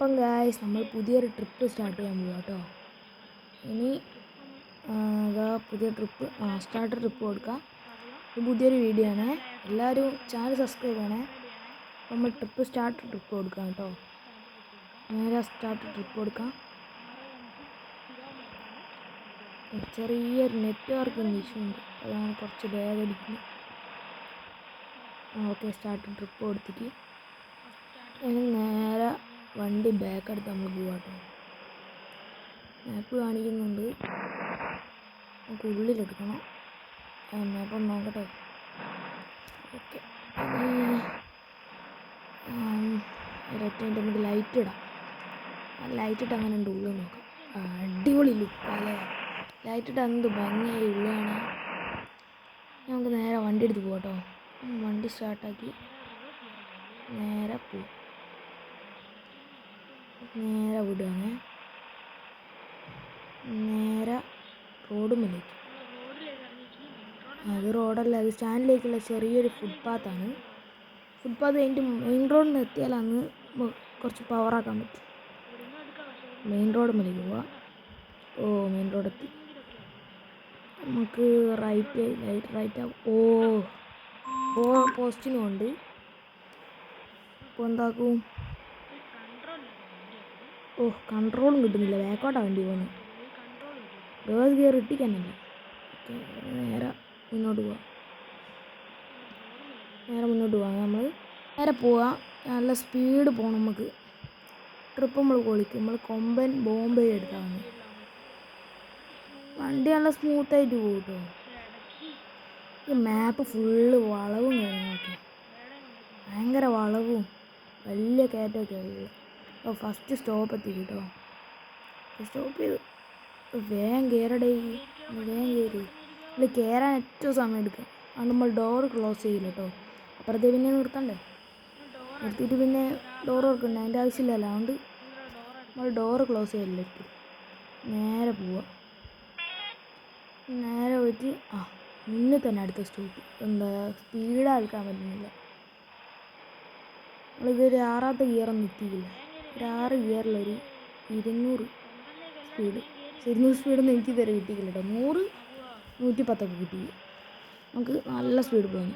അപ്പം ഗായ്സ് നമ്മൾ പുതിയൊരു ട്രിപ്പ് സ്റ്റാർട്ട് ചെയ്യാൻ പോവാം കേട്ടോ. ഇനി അതാ പുതിയ ട്രിപ്പ് സ്റ്റാർട്ടർ ട്രിപ്പ് കൊടുക്കാം. ഇത് പുതിയൊരു വീഡിയോ ആണ്. എല്ലാവരും ചാനൽ സബ്സ്ക്രൈബ് ചെയ്യണേ. അപ്പം നമ്മൾ സ്റ്റാർട്ടർ ട്രിപ്പ് കൊടുക്കാം കേട്ടോ. നേരെ സ്റ്റാർട്ടർ ട്രിപ്പ് കൊടുക്കാം. ചെറിയൊരു നെറ്റ്വർക്കിൻ്റെ ഇഷ്യൂ ഉണ്ട്, അതാണ് കുറച്ച് വേഗം അടിക്കുന്നത്. ഓക്കെ, സ്റ്റാർട്ടർ ട്രിപ്പ് കൊടുത്തിട്ട് ഇനി നേരെ വണ്ടി ബാക്ക് എടുത്ത് നമ്മൾ പോവാട്ടോ. മാപ്പ് കാണിക്കുന്നുണ്ട്, നമുക്ക് ഉള്ളിലെടുക്കണം. മാപ്പ് ഒന്ന് നോക്കട്ടെ. ഓക്കെ, ഒരൊറ്റ നമുക്ക് ലൈറ്റ് ഇടാം. ലൈറ്റ് ഇട്ട് അങ്ങനെ ഉണ്ട് ഉള്ളിൽ നോക്കാം. അടിപൊളി ലുക്കാല്ലേ, ലൈറ്റ് ഇട്ട് എന്ത് ഭംഗിയായി ഉള്ളിലാണ്. നമുക്ക് നേരെ വണ്ടി എടുത്ത് പോവാട്ടോ. വണ്ടി സ്റ്റാർട്ടാക്കി നേരെ പോവാം. നേരെ വിടുകയാണ്, നേരെ റോഡുമ്മലേക്ക്. അത് റോഡല്ല, അത് സ്റ്റാൻഡിലേക്കുള്ള ചെറിയൊരു ഫുട്പാത്താണ്. ഫുട്പാത്ത് കഴിഞ്ഞിട്ട് മെയിൻ റോഡിൽ എത്തിയാൽ അന്ന് കുറച്ച് പവറാക്കാൻ പറ്റും. മെയിൻ റോഡുമ്മലേക്ക് പോവാം. മെയിൻ റോഡെത്തി. നമുക്ക് റൈറ്റ് ആവും. പോസ്റ്റിനും ഉണ്ട്. ഇപ്പോൾ എന്താക്കും? കൺട്രോളും കിട്ടുന്നില്ല, ബാക്കോട്ടാണ് വണ്ടി പോകുന്നത്. Reverse gear ഇട്ടിക്കാനല്ലേ. ഓക്കെ, നേരെ മുന്നോട്ട് പോവാം. നമ്മൾ നേരെ പോവാം. നല്ല സ്പീഡ് പോകണം. നമുക്ക് ട്രിപ്പ് നമ്മൾ പൊളിക്കും. നമ്മൾ കൊമ്പൻ ബോംബെ എടുത്താണ്. വണ്ടി നല്ല സ്മൂത്തായിട്ട് പോകും കേട്ടോ. ഈ മാപ്പ് ഫുള്ള് വളവും കാര്യങ്ങളൊക്കെ, ഭയങ്കര വളവും വലിയ കയറ്റമൊക്കെ ഉള്ളു. അപ്പോൾ ഫസ്റ്റ് സ്റ്റോപ്പ് എത്തി കേട്ടോ. സ്റ്റോപ്പ് ചെയ്ത് വേഗം കയറടേ, വേഗം കയറി. ഇത് കയറാൻ ഏറ്റവും സമയം എടുക്കുക. അത് നമ്മൾ ഡോറ് ക്ലോസ് ചെയ്യില്ല കേട്ടോ. അപ്പുറത്തെ പിന്നെ നിർത്തണ്ടേ, നിർത്തിയിട്ട് പിന്നെ ഡോറ് തുറക്കണ്ടേ, അതിൻ്റെ ആവശ്യമില്ലല്ലോ. അതുകൊണ്ട് നമ്മൾ ഡോറ് ക്ലോസ് ചെയ്യില്ല. നേരെ പോവുക. നേരെ പോയിട്ട് മുന്നിൽ തന്നെ അടുത്ത സ്റ്റോപ്പ്. എന്താ സ്പീഡാക്കാൻ പറ്റുന്നില്ല. നമ്മളിതൊരു 6ാമത്തെ ഗിയറൊന്നും എത്തിയില്ല. ഒരു 6 ഗിയറിലൊരു 200 സ്പീഡ്. 200 സ്പീഡൊന്നും എനിക്ക് ഇതുവരെ കിട്ടിയില്ല കേട്ടോ. 100, 110 കിട്ടി. നമുക്ക് നല്ല സ്പീഡ് പോയി.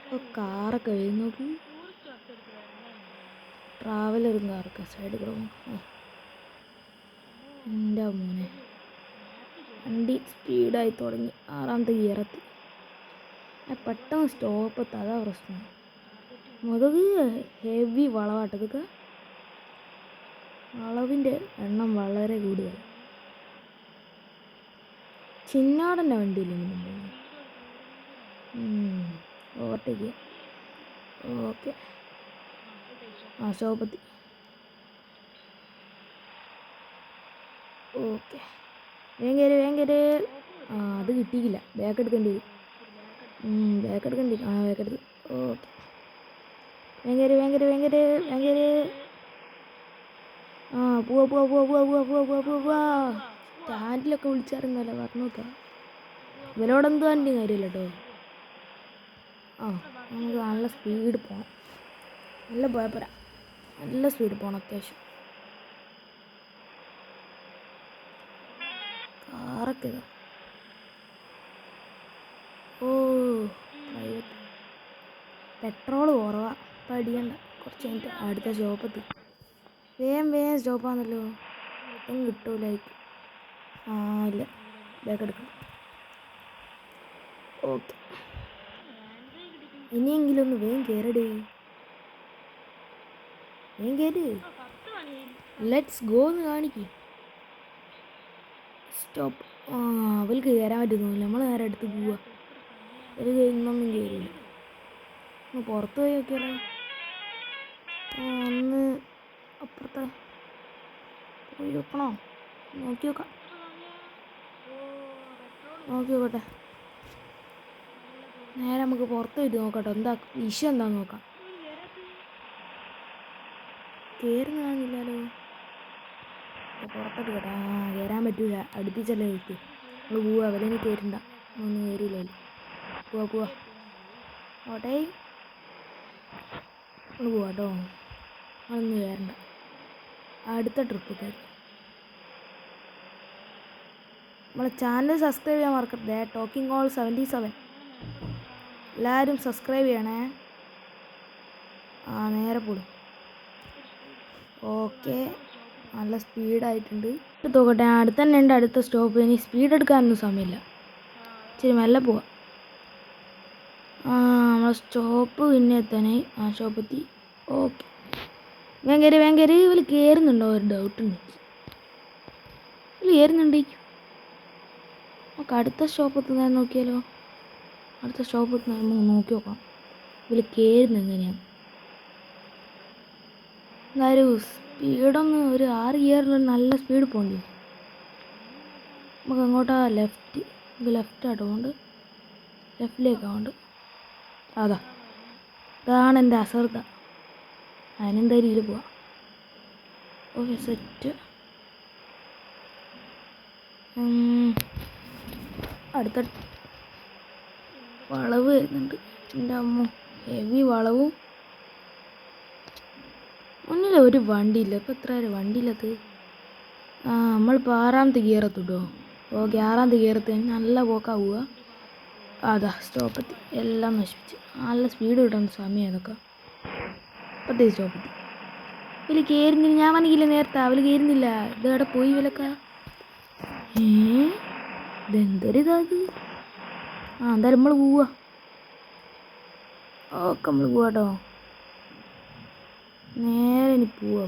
അപ്പോൾ കാറൊക്കെ വരും നോക്കി. ട്രാവലറും കാറൊക്കെ സൈഡിൽ കൂടെ നോക്കാം. എൻ്റെ മോനെ, വണ്ടി സ്പീഡായി തുടങ്ങി. 6ാമത്തെ ഗിയറെത്തി. പെട്ടെന്ന് സ്റ്റോപ്പ് എത്താം, അതാ പ്രശ്നം. മുതക് ഹെവി വളവാട്ടതൊക്കെ, വളവിൻ്റെ എണ്ണം വളരെ കൂടുതൽ. ചിന്നാടൻ്റെ വണ്ടിയില്ലേ ഓവർടേക്ക്. ഓക്കെ, സ്റ്റോപ്പെത്തി. ഓക്കെ, വേഗം കയറി. അത് കിട്ടിയില്ല, ബാക്ക് എടുക്കേണ്ടി വരും. ബാക്ക് എടുത്ത്. ഓക്കെ, വേഗം കയറി. പോവാ. സ്റ്റാൻഡിലൊക്കെ വിളിച്ചായിരുന്നല്ലോ, പറഞ്ഞു നോക്കാം. ഇവരോട് എന്ത് വണ്ടി കാര്യമില്ല കേട്ടോ. നമുക്ക് നല്ല സ്പീഡ് പോകണം. നല്ല പോയാൽ പോരാ, നല്ല സ്പീഡ് പോകണം അത്യാവശ്യം. കാറൊക്കെ പ്രൈവറ്റ്. പെട്രോള് കുറവാ, അപ്പം അടിയണ്ട. കുറച്ച് കഴിഞ്ഞിട്ട് അടുത്ത സ്റ്റോപ്പെത്തി. വേഗം സ്റ്റോപ്പാണല്ലോ. ഒന്നും കിട്ടൂലായിരിക്കും. ഇല്ല, ബാക്ക് എടുക്കണം. ഓക്കെ, ഇനിയെങ്കിലും ഒന്ന് വേഗം കയറടേ. വേഗം കയറി. ലെറ്റ്സ് ഗോ എന്ന് കാണിക്കും. സ്റ്റോപ്പ്. അവൾക്ക് കയറാൻ പറ്റുന്നില്ല. നമ്മൾ നേരെ അടുത്ത് പോവുക. ഒരു ഇന്നൊന്നും കയറില്ല. ഒന്ന് പുറത്ത് പോയി നോക്കിയാലോ. ഒന്ന് അപ്പുറത്തെ പോയി നോക്കണോ? നോക്കി നോക്കട്ടെ. നേരെ നമുക്ക് പുറത്ത് പോയിട്ട് നോക്കട്ടോ, എന്താ ഇഷ്യൂ എന്താന്ന് നോക്കാം. കയറുന്ന കാണില്ലല്ലോ. പുറത്തോട്ട് കേട്ടോ. കയറാൻ പറ്റൂല, അടുപ്പിച്ചല്ലേ കിട്ടി. നമ്മൾ പോവാ. വിലന് കയറണ്ട, ഒന്നും കയറിയില്ലല്ലോ. പോവാ ഓട്ടേ. നമ്മൾ പോവാട്ടോ. നമ്മളൊന്നും കയറണ്ട. അടുത്ത ട്രിപ്പ് കയറി. നമ്മളെ ചാനൽ സബ്സ്ക്രൈബ് ചെയ്യാൻ മറക്കരുത്. ടോക്കിംഗ് ഓൾ 77 എല്ലാവരും സബ്സ്ക്രൈബ് ചെയ്യണേ. നേരെ പോടും. ഓക്കെ, നല്ല സ്പീഡായിട്ടുണ്ട്. തോക്കട്ടെ, അടുത്ത് തന്നെ ഉണ്ട് അടുത്ത സ്റ്റോപ്പ്. ഇനി സ്പീഡ് എടുക്കാനൊന്നും സമയമില്ല. ഇച്ചിരി മെല്ലെ പോവാം. നമ്മളെ സ്റ്റോപ്പ് പിന്നെ എത്താനായി. സ്റ്റോപ്പെത്തി. ഓക്കെ, വേഗം കയറി. ഇവർ കയറുന്നുണ്ടോ? ഒരു ഡൗട്ടുണ്ട്. ഇവർ കയറുന്നുണ്ടേക്കും. നമുക്ക് അടുത്ത സ്റ്റോപ്പ് എത്തുന്നത് നോക്കിയാലോ. അടുത്ത സ്റ്റോപ്പ് എത്തുന്നത് നമുക്ക് നോക്കി നോക്കാം. ഇവർ കയറുന്നത് എങ്ങനെയാണ്. എന്തായാലും സ്പീഡൊന്ന് ഒരു 6 ഗിയറിൽ നല്ല സ്പീഡ് പോകണ്ടി. നമുക്ക് അങ്ങോട്ടാ ലെഫ്റ്റ്. നമുക്ക് ലെഫ്റ്റ് ആട്ടോണ്ട് ലെഫ്റ്റിലേക്കാവുണ്ട്. ഇതാണ് എൻ്റെ അശ്രദ്ധ. അതിനെന്തായാലും ഇതിൽ പോവാം. Okay, set. അടുത്ത വളവ് വരുന്നുണ്ട്. എൻ്റെ അമ്മ, ഹെവി വളവും. മുന്നിൽ ഒരു വണ്ടിയില്ല. ഇപ്പം എത്ര വണ്ടിയില്ലത്. നമ്മളിപ്പോൾ 6ാമത്തെ ഗിയറെത്തിട്ടോ. ഓക്കെ, 6ാമത്തെ ഗിയറെത്തി നല്ല പോക്കാവുക. സ്റ്റോപ്പെത്തി. എല്ലാം നശിപ്പിച്ച്. നല്ല സ്പീഡ് കിട്ടുന്ന സമയം അതൊക്കെ. ഇപ്പോഴത്തെ സ്റ്റോപ്പെത്തി. ഇതിൽ കയറുന്നില്ല. ഞാൻ വന്നില്ല നേരത്തെ. അവൽ കയറുന്നില്ല. ഇതവിടെ പോയി വിലക്ക. ഇതെന്തൊരിതാത്. എന്തായാലും നമ്മൾ പോവാ. ഓക്കെ, നമ്മൾ പോവാട്ടോ. നേരെ ഇനി പോവാ.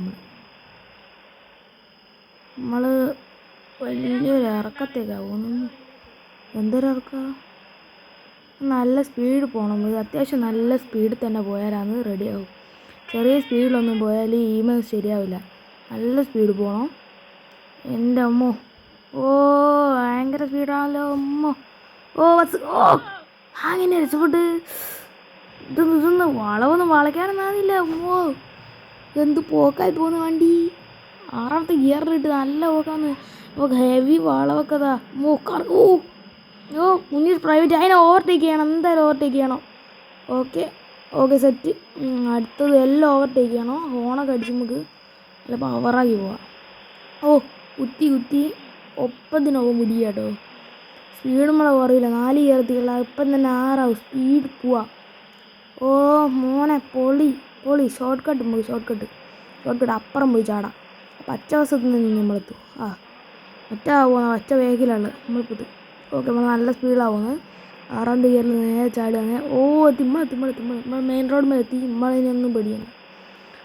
നമ്മൾ വലിയൊരു ഇറക്കത്തേക്കാണ് പോകുന്നു. എന്തൊരിറക്കം. നല്ല സ്പീഡ് പോകണം. ഇത് അത്യാവശ്യം നല്ല സ്പീഡിൽ തന്നെ പോയാലാണ് റെഡിയാവും. ചെറിയ സ്പീഡിലൊന്നും പോയാൽ ഈമ ശരിയാവില്ല. നല്ല സ്പീഡ് പോകണം. എൻ്റെ അമ്മോ, ഭയങ്കര സ്പീഡാണല്ലോ അമ്മോ. ബസ്. അങ്ങനെ രക്ഷപ്പെട്ട്. ഇതൊന്ന് വളവൊന്നും വളയ്ക്കാനൊന്നാന്നില്ല. അമ്മോ, എന്ത് പോക്കായി പോകുന്ന വണ്ടി. 6ാമത്തെ ഗിയറിലിട്ട് നല്ല പോക്കാന്ന്. ഹെവി വളവൊക്കെതാ. മുന്നിൽ പ്രൈവറ്റ്. അതിനെ ഓവർടേക്ക് ചെയ്യണം. എന്തായാലും ഓവർടേക്ക് ചെയ്യണം. Okay set. അടുത്തത് എല്ലാം ഓവർടേക്ക് ചെയ്യണം. ഹോണൊക്കെ അടിച്ച് നമുക്ക് നല്ല പവറാക്കി പോവാം. കുത്തി ഒപ്പത്തിനൊപ്പം പിടിക്കുക കേട്ടോ. സ്പീഡ് നമ്മളെ കുറയില്ല. 4 ഗിയറത്തില്ല. ഇപ്പം തന്നെ 6 ആവും. സ്പീഡ് പോവാ. മോനെ, പൊളി. ഷോർട്ട് കട്ട് അപ്പുറം പോയി ചാടാം. പച്ച വശത്ത് നിന്ന് നമ്മളെത്തും. പച്ച വേഗിലാണ് നമ്മളിപ്പോൾ. ഓക്കെ, നമ്മൾ നല്ല സ്പീഡിലാവുന്നത്. 6ാമത്തെ ഗിയറിൽ നേരെ ചാടുകയാണ്. നമ്മൾ മെയിൻ റോഡ് മേലെത്തി. നമ്മളിനൊന്നും പേടിയല്ല.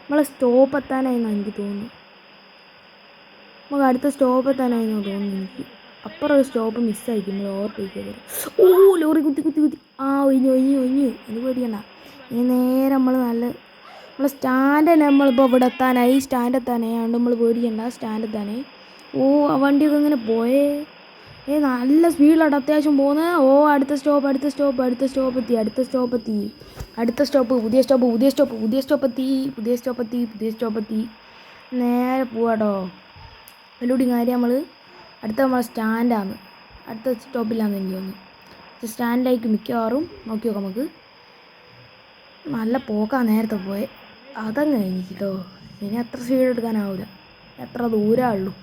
നമ്മളെ സ്റ്റോപ്പ് എത്താനായിരുന്നു എനിക്ക് തോന്നുന്നു. നമുക്ക് അടുത്ത സ്റ്റോപ്പ് എത്താനായിരുന്നു തോന്നുന്നു എനിക്ക്. അപ്പുറം ഒരു സ്റ്റോപ്പ് മിസ്സായിരിക്കും. നമ്മൾ ഓവർടേക്ക് ചെയ്തത്. ലോറി കുത്തി. ഒഴിഞ്ഞു. എനിക്ക് പേടിയണ്ട. ഇനി നേരെ നമ്മളെ സ്റ്റാൻഡ് തന്നെ. നമ്മളിപ്പോൾ ഇവിടെ എത്താനായി. സ്റ്റാൻഡ് എത്താനായി. അതുകൊണ്ട് നമ്മൾ പേടിക്കണ്ട. സ്റ്റാൻഡ് എത്താനായി. ആ വണ്ടിയൊക്കെ ഇങ്ങനെ പോയേ. നല്ല സ്പീഡിലാണ് അത്യാവശ്യം പോകുന്നത്. അടുത്ത സ്റ്റോപ്പ് എത്തി. നേരെ പോവാട്ടോ. അതിലൂടെ കാര്യം നമ്മളെ സ്റ്റാൻഡാണ്. അടുത്ത സ്റ്റോപ്പിലാണെന്ന് എനിക്ക് തോന്നുന്നു. സ്റ്റാൻഡിലേക്ക് മിക്കവാറും നോക്കി നോക്കാം നമുക്ക്. നല്ല പോക്കാണ് നേരത്തെ പോയെ. അതങ്ങ് കഴിഞ്ഞിട്ടോ. ഇനി അത്ര സ്പീഡ് എടുക്കാനാവില്ല. എത്ര ദൂരമുള്ളൂ.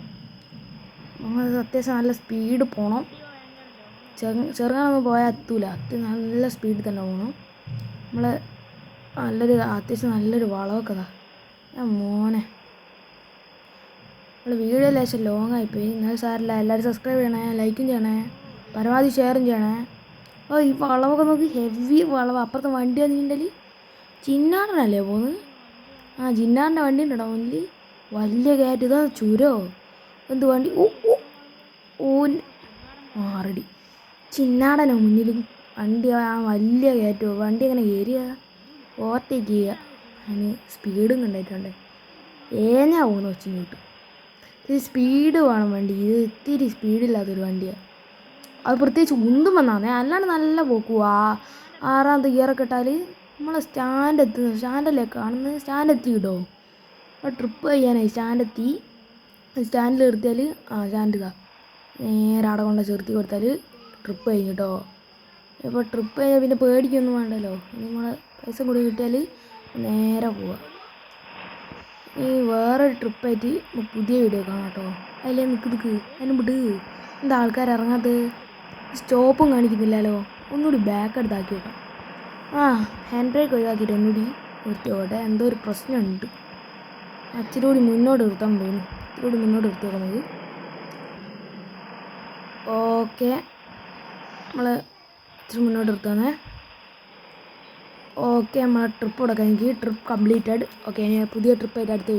നമ്മൾ അത്യാവശ്യം നല്ല സ്പീഡ് പോകണം. ചെറുങ്ങനൊന്നും പോയാൽ എത്തൂല. നല്ല സ്പീഡിൽ തന്നെ പോകണം. നമ്മൾ അത്യാവശ്യം നല്ലൊരു വളമൊക്കെ മോനെ. നമ്മൾ വീഡിയോ ലേശം ലോങ് ആയിപ്പോയി. എന്നാലും സാറില്ല. എല്ലാവരും സബ്സ്ക്രൈബ് ചെയ്യണേ, ലൈക്കും ചെയ്യണേ, പരമാവധി ഷെയറും ചെയ്യണേ. ഈ വളവൊക്കെ നോക്കി. ഹെവി വളവ്. അപ്പുറത്തെ വണ്ടി വന്നിട്ടുണ്ടെങ്കിൽ ചിന്നാടനല്ലേ പോകുന്നത്. ചിന്നാടിൻ്റെ വണ്ടി ഉണ്ടോ മുന്നിൽ. വലിയ കയറ്റം. ഇതാ ചുരോ എന്ത് വണ്ടി. റെഡി. ചിന്നാടനോ മുന്നിലും വണ്ടി. വലിയ കയറ്റോ. വണ്ടി എങ്ങനെ കയറുക. ഓവർടേക്ക് ചെയ്യുക. അതിന് സ്പീഡും കണ്ടിട്ടുണ്ട്. ഏഞ്ഞാ പോകുന്നു ഒച്ചിങ്ങോട്ട്. ഇത് സ്പീഡ് വേണം വണ്ടി. ഇത് ഇത്തിരി സ്പീഡില്ലാത്തൊരു വണ്ടിയാണ്. അത് പ്രത്യേകിച്ച് ഉന്തും വന്നാന്നേ. അല്ലാണ്ട് നല്ല പോക്കുവാ. 6ാമത്തെ ഗിയറൊക്കെ ഇട്ടാൽ നമ്മൾ സ്റ്റാൻഡല്ലേ കാണുന്നത്. സ്റ്റാൻഡെത്തി കിട്ടോ. ട്രിപ്പ് ചെയ്യാനായി. സ്റ്റാൻഡിൽ നിർത്തിയാൽ സ്റ്റാൻഡ് നേരെ അവിടെ കൊണ്ട് ചേർത്തി കൊടുത്താൽ ട്രിപ്പ് കഴിഞ്ഞ് കേട്ടോ. ഇപ്പോൾ ട്രിപ്പ് കഴിഞ്ഞാൽ പിന്നെ പേടിക്കൊന്നും വേണ്ടല്ലോ. നമ്മൾ പൈസ കൂടി കിട്ടിയാൽ നേരെ പോവാം. ഈ വേറൊരു ട്രിപ്പായിട്ട് പുതിയ വീഡിയോ കാണാം കേട്ടോ. അതിലേ നിൽക്ക് അതിന് വിട്. എന്താ ആൾക്കാർ ഇറങ്ങാത്തത്? സ്റ്റോപ്പും കാണിക്കുന്നില്ലല്ലോ. ഒന്നുകൂടി ബാക്ക് എടുത്താക്കി വെക്കാം. ഹാൻഡ് ബ്രേക്ക് ഒഴിവാക്കിയിട്ട് ഒന്നുകൂടി നിർത്തിയോട്ടെ. എന്തോ ഒരു പ്രശ്നമുണ്ട്. ഇച്ചിരി കൂടി മുന്നോട്ട് നിർത്താൻ തോന്നുന്നു. ഇച്ചിരി കൂടി മുന്നോട്ട് നിർത്തി നോക്കാം നമുക്ക്. ഓക്കെ, നമ്മൾ ഇച്ചിരി മുന്നോട്ട് നിർത്താന്നേ. ഓക്കെ, നമ്മളെ ട്രിപ്പ് ഇവിടെ കഴിഞ്ഞ് ട്രിപ്പ് കംപ്ലീറ്റഡ്. ഓക്കെ, ഇനി പുതിയ ട്രിപ്പായിട്ട് അടുത്ത്